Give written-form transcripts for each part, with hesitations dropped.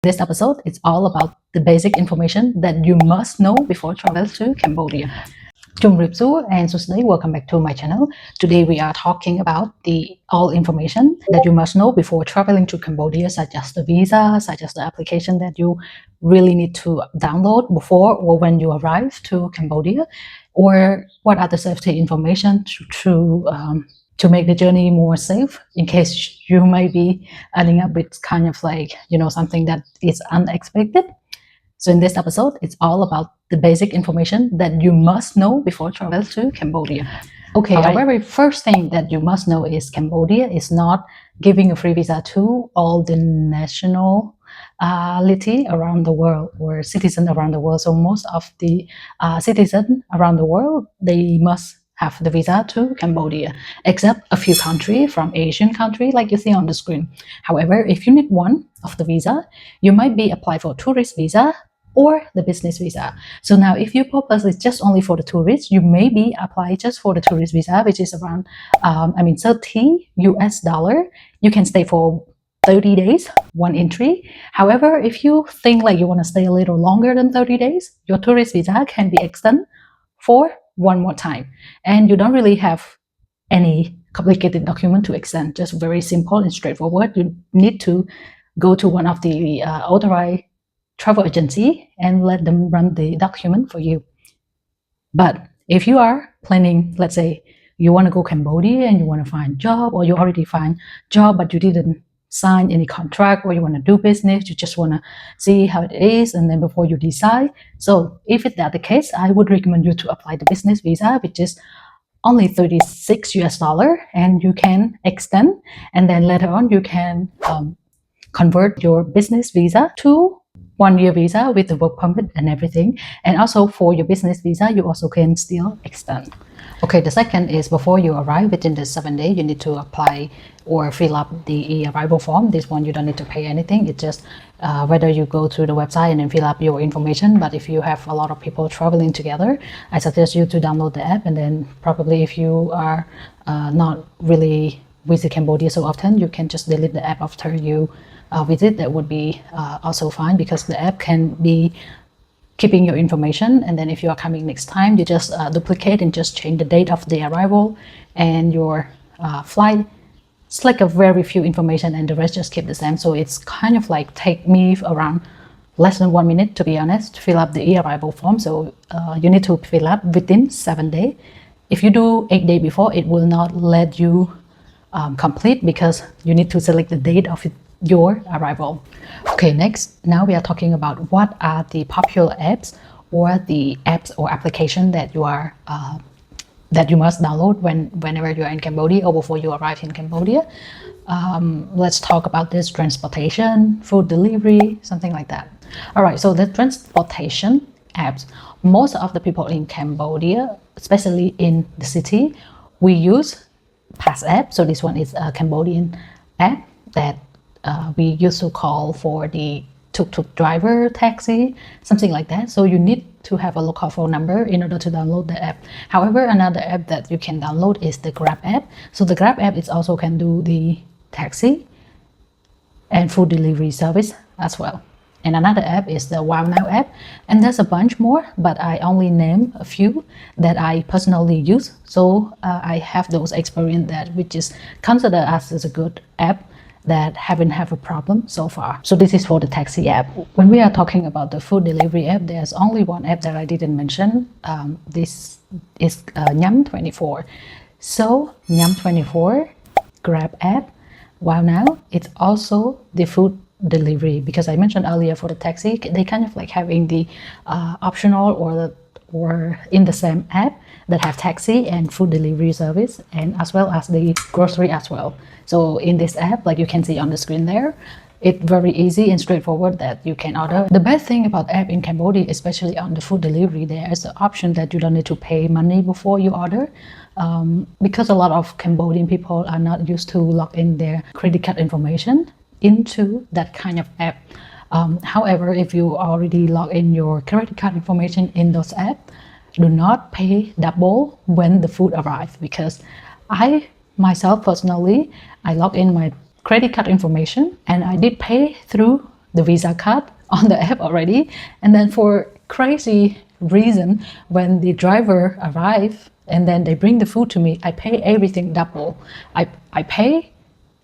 This episode is all about the basic information that you must know before travel to Cambodia. Chung Ripsu and Sousdey, welcome back to my channel. Today we are talking about the all information that you must know before traveling to Cambodia, such as the visa, such as the application that you really need to download before or when you arrive to Cambodia, or what are the safety information to make the journey more safe in case you may be ending up with kind of like, something that is unexpected. So in this episode, it's all about the basic information that you must know before travel to Cambodia. Okay, the very first thing that you must know is Cambodia is not giving a free visa to all the nationality around the world or citizen around the world. So most of the citizens around the world, they must have the visa to Cambodia, except a few countries from Asian country like you see on the screen. However, if you need one of the visa, you might be apply for tourist visa or the business visa. So now if your purpose is just only for the tourists, you may be apply just for the tourist visa, which is around 30 US dollar. You can stay for 30 days, one entry. However, if you think like you want to stay a little longer than 30 days, your tourist visa can be extended for one more time. And you don't really have any complicated document to extend, just very simple and straightforward. You need to go to one of the authorized travel agency and let them run the document for you. But if you are planning, let's say you want to go Cambodia and you want to find job, or you already find job but you didn't sign any contract, or you want to do business, you just want to see how it is, and then before you decide. So if it's that the case, I would recommend you to apply the business visa, which is only 36 US dollar, and you can extend, and then later on you can convert your business visa to 1 year visa with the work permit and everything. And also for your business visa, you also can still extend. Okay, the second is before you arrive within the 7 days, you need to apply or fill up the arrival form. This one you don't need to pay anything. It's just whether you go to the website and then fill up your information. But if you have a lot of people traveling together, I suggest you to download the app, and then probably if you are not really visit Cambodia so often, you can just delete the app after you visit. That would be also fine, because the app can be keeping your information, and then if you are coming next time, you just duplicate and just change the date of the arrival and your flight. It's like a very few information, and the rest just keep the same. So it's kind of like take me around less than 1 minute, to be honest, to fill up the arrival form. So you need to fill up within 7 days. If you do 8 days before, it will not let you complete, because you need to select the date of your arrival. Okay, next, now we are talking about what are the popular apps or the apps or application that you are that you must download whenever you are in Cambodia or before you arrive in Cambodia. Let's talk about this: transportation, food delivery, something like that. All right, so the transportation apps, most of the people in Cambodia, especially in the city, we use Pass app. So this one is a Cambodian app that we used to call for the tuk-tuk driver, taxi, something like that. So you need to have a local phone number in order to download the app. However, another app that you can download is the Grab app. So the Grab app is also can do the taxi and food delivery service as well. And another app is the Wow Now app, and there's a bunch more, but I only name a few that I personally use. So I have those experience that which is considered as a good app that haven't have a problem so far. So this is for the taxi app. When we are talking about the food delivery app, there's only one app that I didn't mention. This is Nham24. So Nham24, Grab app, Wow Now, it's also the food delivery, because I mentioned earlier for the taxi, they kind of like having the optional or in the same app that have taxi and food delivery service, and as well as the grocery as well. So in this app, like you can see on the screen there, it's very easy and straightforward that you can order. The best thing about app in Cambodia, especially on the food delivery, there is the option that you don't need to pay money before you order, because a lot of Cambodian people are not used to log in their credit card information into that kind of app. However, if you already log in your credit card information in those apps, do not pay double when the food arrives, because I myself personally, I log in my credit card information and I did pay through the Visa card on the app already. And then for crazy reason, when the driver arrive and then they bring the food to me, I pay everything double. I pay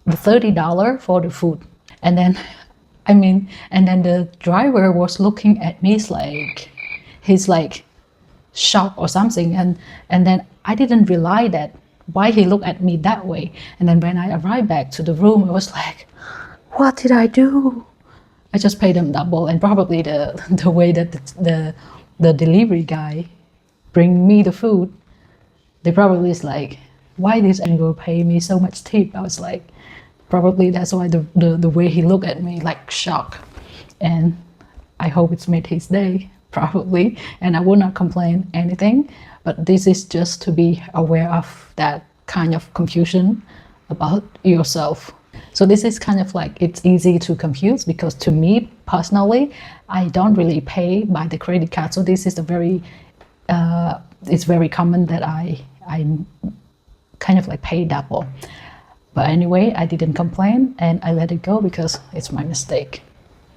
the $30 for the food. And then, and then the driver was looking at me like, he's like shocked or something. And then I didn't realize that why he looked at me that way. And then when I arrived back to the room, I was like, what did I do? I just paid them double. And probably the way that the delivery guy bring me the food, they probably is like, why this angle pay me so much tip? I was like, probably that's why the way he looked at me, like shock. And I hope it's made his day, probably. And I will not complain anything, but this is just to be aware of that kind of confusion about yourself. So this is kind of like, it's easy to confuse because to me personally, I don't really pay by the credit card. So this is a very, it's very common that I kind of like pay double. But anyway, I didn't complain and I let it go because it's my mistake.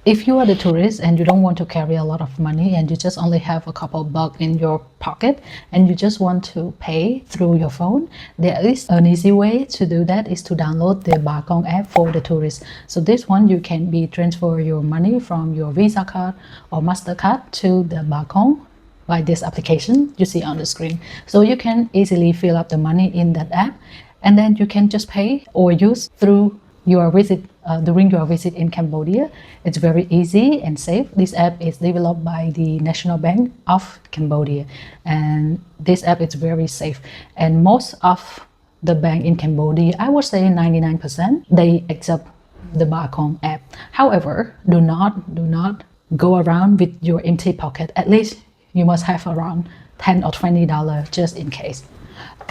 If you are the tourist and you don't want to carry a lot of money and you just only have a couple bucks in your pocket and you just want to pay through your phone, there is an easy way to do that is to download the Bakong app for the tourists. So this one, you can transfer your money from your Visa card or MasterCard to the Bakong by this application you see on the screen. So you can easily fill up the money in that app and then you can just pay or use through your visit during your visit in Cambodia. It's very easy and safe. This app is developed by the National Bank of Cambodia, and this app is very safe. And most of the bank in Cambodia, I would say 99%, they accept the Bakong app. However, do not go around with your empty pocket. At least you must have around $10 or $20 just in case.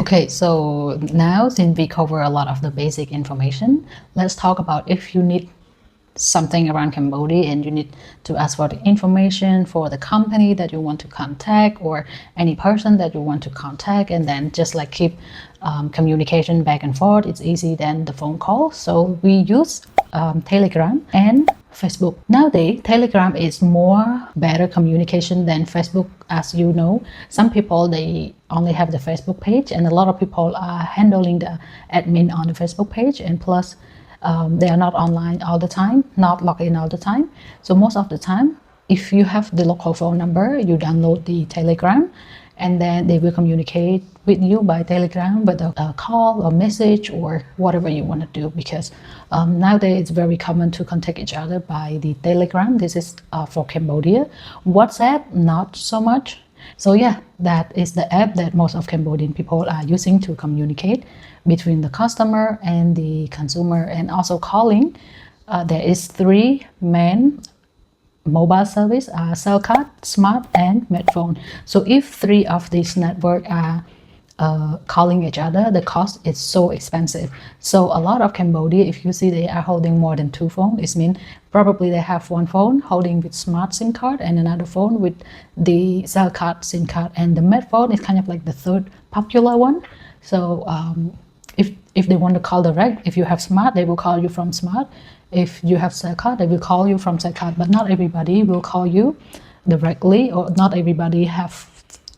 Okay, so now since we cover a lot of the basic information, let's talk about if you need something around Cambodia and you need to ask for the information for the company that you want to contact or any person that you want to contact, and then just like keep communication back and forth. It's easy than the phone call. So we use Telegram and Facebook. Nowadays, Telegram is more better communication than Facebook. As you know, some people, they only have the Facebook page, and a lot of people are handling the admin on the Facebook page, and plus they are not online all the time, not logged in all the time. So most of the time, if you have the local phone number, you download the Telegram, and then they will communicate with you by Telegram with a call or message or whatever you want to do, because nowadays it's very common to contact each other by the Telegram. This is for Cambodia. WhatsApp, not so much. So yeah, that is the app that most of Cambodian people are using to communicate between the customer and the consumer, and also calling. There is 3 main mobile service, cell card, smart, and smartphone. So if 3 of these networks are calling each other, the cost is so expensive. So a lot of Cambodia, if you see they are holding more than 2 phones, it means probably they have 1 phone holding with smart SIM card and another phone with the cell card SIM card, and the smartphone is kind of like the 3rd popular one. So if they want to call direct, if you have smart, they will call you from smart. If you have cell card, they will call you from cell card, but not everybody will call you directly, or not everybody have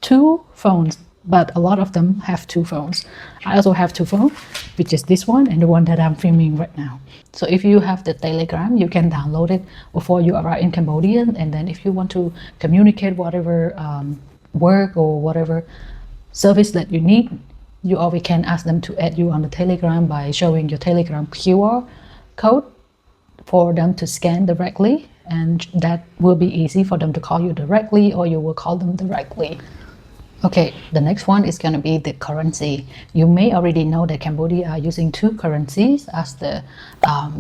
2 phones, but a lot of them have 2 phones. I also have 2 phones, which is this one and the one that I'm filming right now. So if you have the Telegram, you can download it before you arrive in Cambodia, and then if you want to communicate whatever work or whatever service that you need, you always can ask them to add you on the Telegram by showing your Telegram QR code for them to scan directly, and that will be easy for them to call you directly, or you will call them directly. Okay, the next one is going to be the currency. You may already know that Cambodia are using 2 currencies as the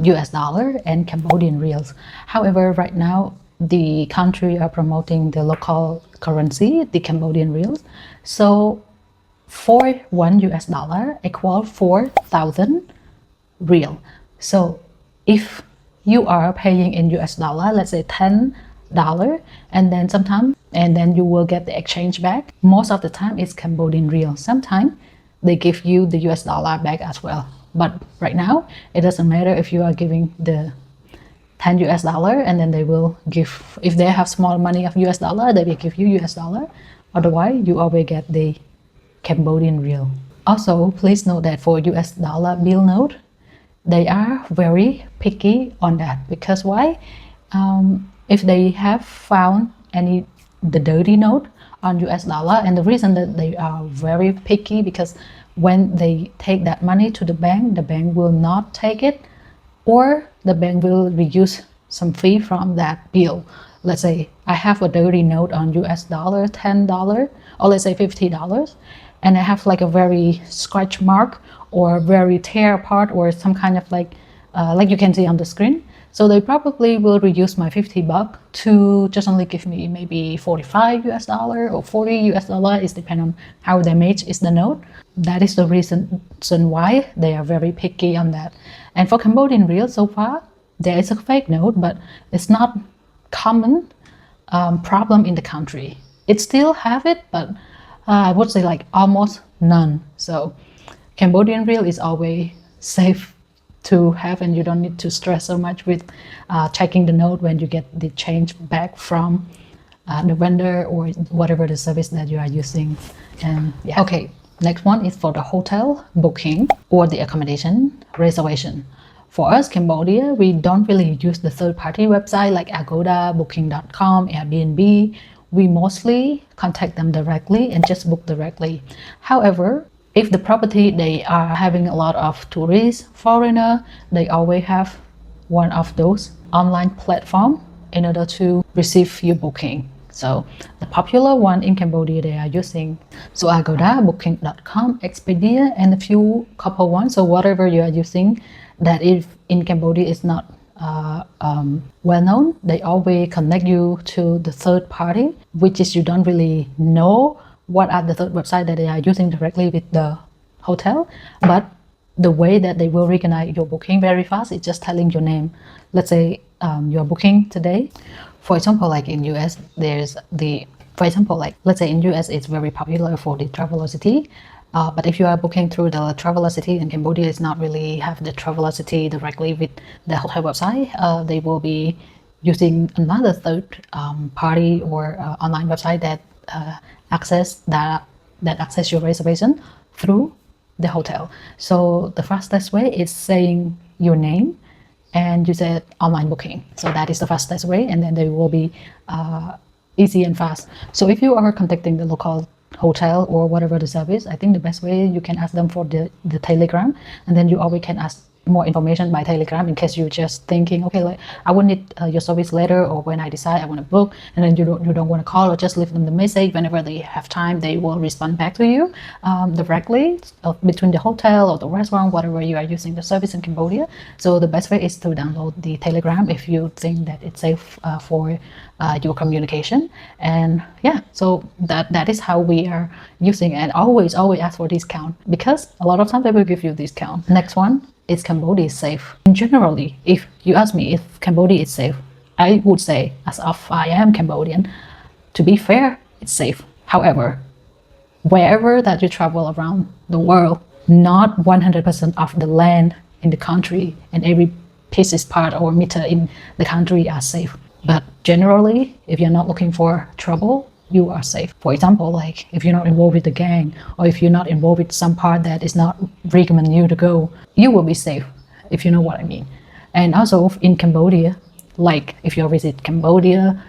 US dollar and Cambodian reals. However, right now the country are promoting the local currency, the Cambodian reals. So for $1 US equal 4,000 real. So if you are paying in US dollar, let's say $10, and then sometimes, and then you will get the exchange back. Most of the time it's Cambodian real. Sometimes they give you the US dollar back as well. But right now, it doesn't matter if you are giving the 10 US dollar, and then they will give, if they have small money of US dollar, they will give you US dollar. Otherwise, you always get the Cambodian rial. Also, please note that for US dollar bill note, they are very picky on that. Because why? If they have found the dirty note on US dollar, and the reason that they are very picky, because when they take that money to the bank will not take it, or the bank will reduce some fee from that bill. Let's say I have a dirty note on US dollar, $10, or let's say $50, and I have like a very scratch mark or very tear apart or some kind of like you can see on the screen. So they probably will reduce my $50 to just only give me maybe 45 US dollar or 40 US dollar. It depends on how damaged is the note. That is the reason why they are very picky on that. And for Cambodian rial, so far there is a fake note, but it's not common problem in the country. It still have it, but I would say like almost none. So Cambodian rial is always safe to have, and you don't need to stress so much with checking the note when you get the change back from the vendor or whatever the service that you are using. And yeah. Okay, next one is for the hotel booking or the accommodation reservation. For us, Cambodia, we don't really use the third-party website like Agoda, Booking.com, Airbnb. We mostly contact them directly and just book directly. However, if the property they are having a lot of tourists, foreigner, they always have one of those online platform in order to receive your booking. So the popular one in Cambodia they are using so Agoda, Booking.com, Expedia, and a few couple ones. So whatever you are using that if in Cambodia is not well known, they always connect you to the third party, which is you don't really know what are the third website that they are using directly with the hotel, but the way that they will recognize your booking very fast is just telling your name. Let's say you're booking today. For example, like in US, there's the, for example, like let's say in US, it's very popular for the Travelocity. But if you are booking through the Travelocity, and Cambodia is not really have the Travelocity directly with the hotel website, they will be using another third party or online website that access your reservation through the hotel. So the fastest way is saying your name and you said online booking. So that is the fastest way, and then they will be easy and fast. So if you are contacting the local hotel or whatever the service, I think the best way you can ask them for the Telegram, and then you always can ask more information by Telegram in case you're just thinking, okay, like I will need your service later, or when I decide I want to book, and then you don't want to call, or just leave them the message. Whenever they have time, they will respond back to you directly between the hotel or the restaurant, whatever you are using the service in Cambodia. So the best way is to download the Telegram if you think that it's safe for your communication. And yeah, so that is how we are using, and always ask for discount, because a lot of times they will give you discount. Next one is Cambodia safe. Generally, if you ask me if Cambodia is safe, I would say, as of I am Cambodian, to be fair, it's safe. However, wherever that you travel around the world, not 100% of the land in the country and every pieces, part or meter in the country are safe. But generally, if you're not looking for trouble, you are safe. For example, like if you're not involved with the gang, or if you're not involved with some part that is not recommend you to go, you will be safe, if you know what I mean. And also in Cambodia, like if you visit Cambodia,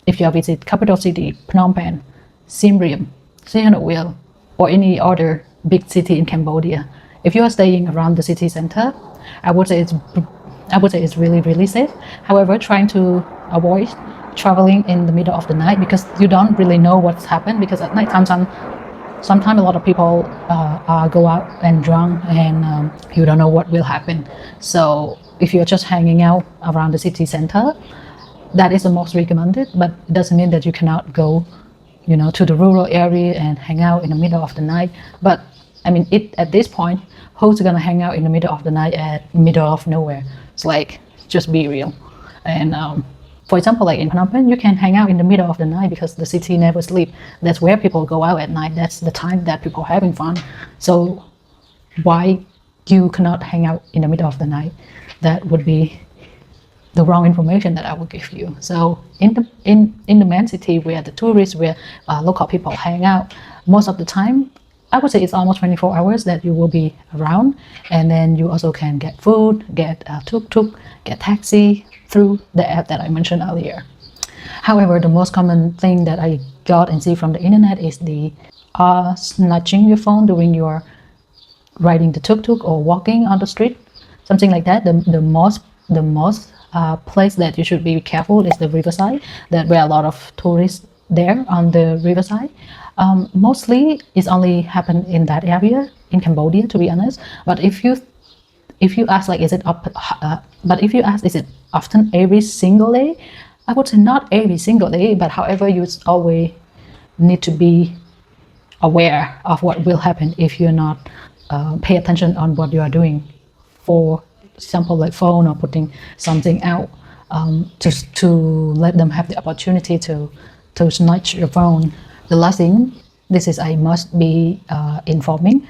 if you visit capital city, Phnom Penh, Siem Reap, Sihanouk Vale, or any other big city in Cambodia, if you are staying around the city center, I would say it's really safe. However, trying to avoid traveling in the middle of the night, because you don't really know what's happened, because at night time sometimes a lot of people go out and drunk, and you don't know what will happen. So if you're just hanging out around the city center, that is the most recommended, but it doesn't mean that you cannot go, you know, to the rural area and hang out in the middle of the night. But I mean, at this point, who's gonna hang out in the middle of the night at middle of nowhere? It's like, just be real. And for example, like in Phnom Penh, you can hang out in the middle of the night because the city never sleep. That's where people go out at night. That's the time that people are having fun. So why you cannot hang out in the middle of the night? That would be the wrong information that I will give you. So in the main city where the tourists, where local people hang out, most of the time, I would say it's almost 24 hours that you will be around. And then you also can get food, get tuk-tuk, get taxi through the app that I mentioned earlier. However, the most common thing that I got and see from the internet is the snatching your phone during your riding the tuk-tuk or walking on the street, something like that. The most place that you should be careful is the riverside, that where a lot of tourists there on the riverside. Mostly it's only happened in that area in Cambodia, to be honest. But if you ask like is it often every single day, I would say not every single day, but however you always need to be aware of what will happen if you're not pay attention on what you are doing. For example, like phone or putting something out, to let them have the opportunity to snatch your phone. The last thing, this is I must be informing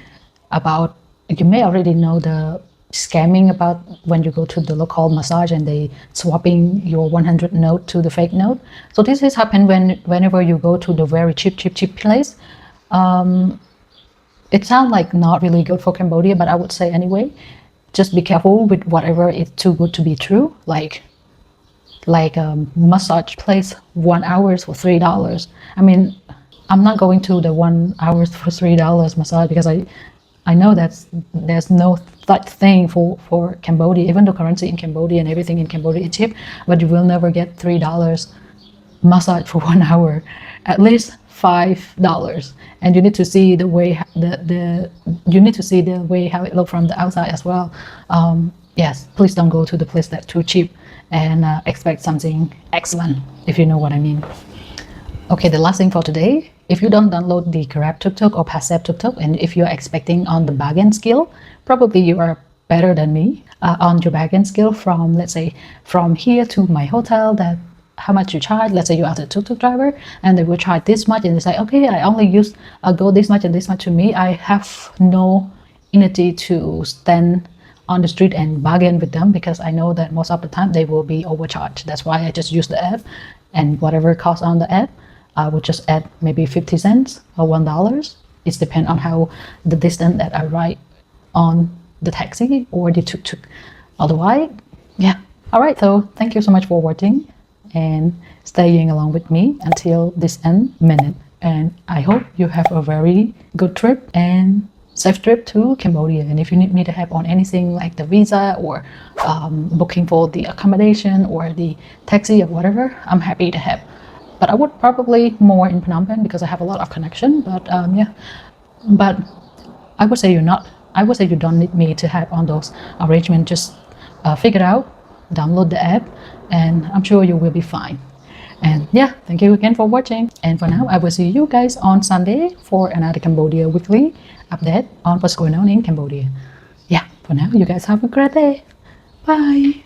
about. You may already know the scamming about when you go to the local massage and they swapping your 100 note to the fake note. So this has happened whenever you go to the very cheap place. It sounds like not really good for Cambodia, but I would say anyway, just be careful with whatever is too good to be true. Like a massage place 1 hour for $3. I mean, I'm not going to the 1 hour for $3 massage because I know there's no such thing for Cambodia. Even the currency in Cambodia and everything in Cambodia is cheap, but you will never get $3 massage for 1 hour. At least $5, and you need to see the way how it looks from the outside as well. Yes, please don't go to the place that's too cheap and expect something excellent, if you know what I mean. Okay, the last thing for today, if you don't download the Grab tuk-tuk or Passive tuk-tuk, and if you're expecting on the bargain skill, probably you are better than me on your bargain skill from, let's say, from here to my hotel, that how much you charge. Let's say you are the tuk-tuk driver and they will charge this much, and they say, okay, I only use go this much and this much. To me, I have no energy to stand on the street and bargain with them because I know that most of the time they will be overcharged. That's why I just use the app, and whatever costs on the app, I would just add maybe 50 cents or $1. It depends on how the distance that I ride on the taxi or the tuk-tuk. Otherwise, yeah. All right, so thank you so much for watching and staying along with me until this end minute. And I hope you have a very good trip and safe trip to Cambodia. And if you need me to help on anything like the visa or booking for the accommodation or the taxi or whatever, I'm happy to help. But I would probably more in Phnom Penh because I have a lot of connection. But yeah, but I would say you don't need me to help on those arrangements. Just figure it out, download the app, and I'm sure you will be fine. And yeah, thank you again for watching. And for now, I will see you guys on Sunday for another Cambodia weekly update on what's going on in Cambodia. Yeah, for now, you guys have a great day. Bye.